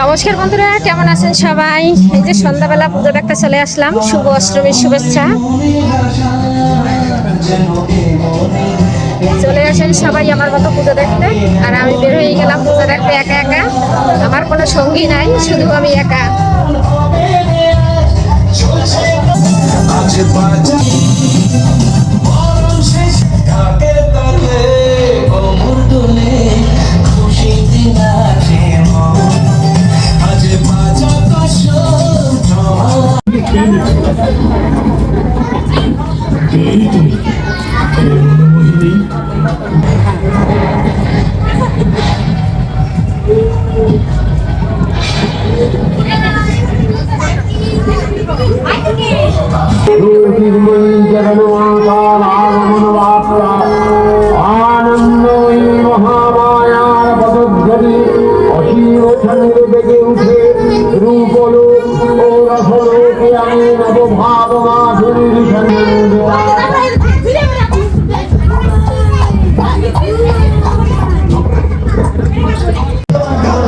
নমস্কার বন্ধুরা, কেমন আছেন সবাই? এই যে সন্ধ্যাবেলা পুজো দেখতে চলে আসলাম। শুভ অষ্টমীর শুভেচ্ছা। চলে আসেন সবাই আমার মতো পুজো দেখতে। আর আমি বের হয়ে গেলাম পুজো দেখতে একা একা। আমার কোনো সঙ্গী নাই, শুধু আমি একা।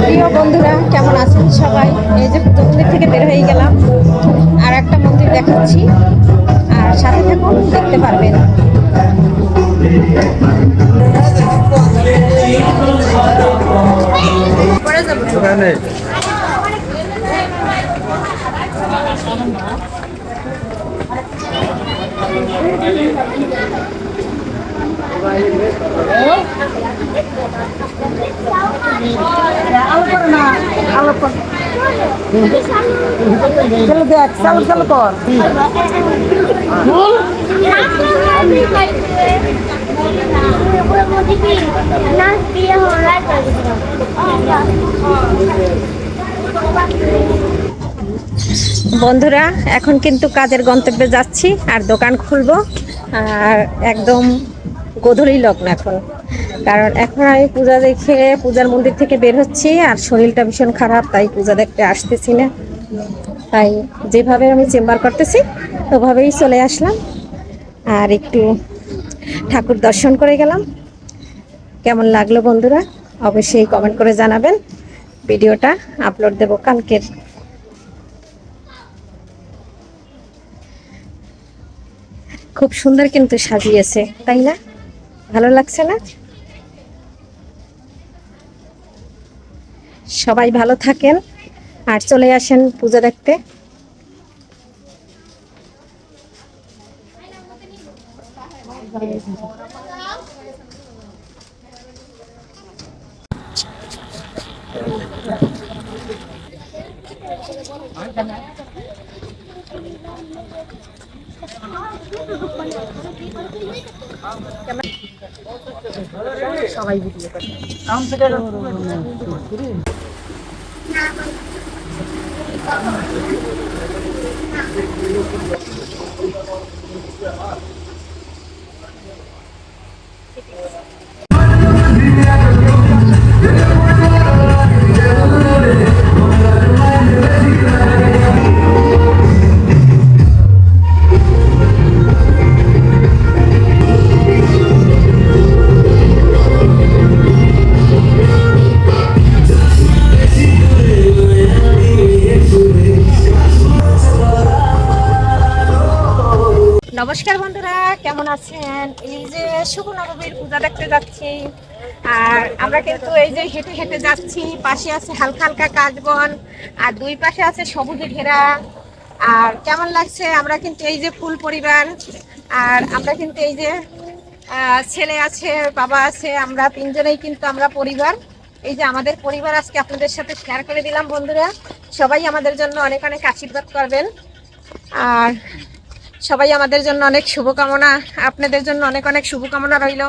প্রিয় বন্ধুরা, কেমন আছেন সবাই? এই যে পুজো মন্দির থেকে বের হয়ে গেলাম, আর একটা মন্দির দেখাচ্ছি, আর সাথে থাকুন, দেখতে পারবেন। দেখ চালু চালু কর। বন্ধুরা, এখন কিন্তু কাজের গন্তব্যে যাচ্ছি, আর দোকান খুলবো। আর একদম গোধূলি লগ্ন এখন, কারণ এখন আমি পূজা দেখে পূজার মন্দির থেকে বের হচ্ছি, আর শরীরটা ভীষণ খারাপ, তাই পূজা দেখতে আসতেছি না। তাই যেভাবে আমি চেম্বার করতেছি ওভাবেই চলে আসলাম, আর একটু ঠাকুর দর্শন করে গেলাম। কেমন লাগলো বন্ধুরা, অবশ্যই কমেন্ট করে জানাবেন। ভিডিওটা আপলোড দেব কালকের। খুব সুন্দর কিন্তু সাজিয়েছে, তাই না? ভালো লাগছে না? সবাই ভালো থাকেন, আর চলে আসেন পূজা দেখতে। সবাই ভিডিও করে নমস্কার বন্ধুরা, কেমন আছেন? এই যে শুভ নবমীর পূজা দেখতে যাচ্ছি, আর আমরা কিন্তু এই যে হেঁটে হেঁটে যাচ্ছি। পাশে আছে হালকা হালকা কাশবন, আর দুই পাশে আছে সবুজে ঘেরা। আর কেমন লাগছে? আমরা কিন্তু এই যে ফুল পরিবার, আর আমরা কিন্তু এই যে ছেলে আছে, বাবা আছে, আমরা তিনজনেই কিন্তু আমরা পরিবার। এই যে আমাদের পরিবার আজকে আপনাদের সাথে শেয়ার করে দিলাম। বন্ধুরা, সবাই আমাদের জন্য অনেক অনেক আশীর্বাদ করবেন, আর সবাই আমাদের জন্য অনেক শুভকামনা, আপনাদের জন্য অনেক অনেক শুভকামনা রইল।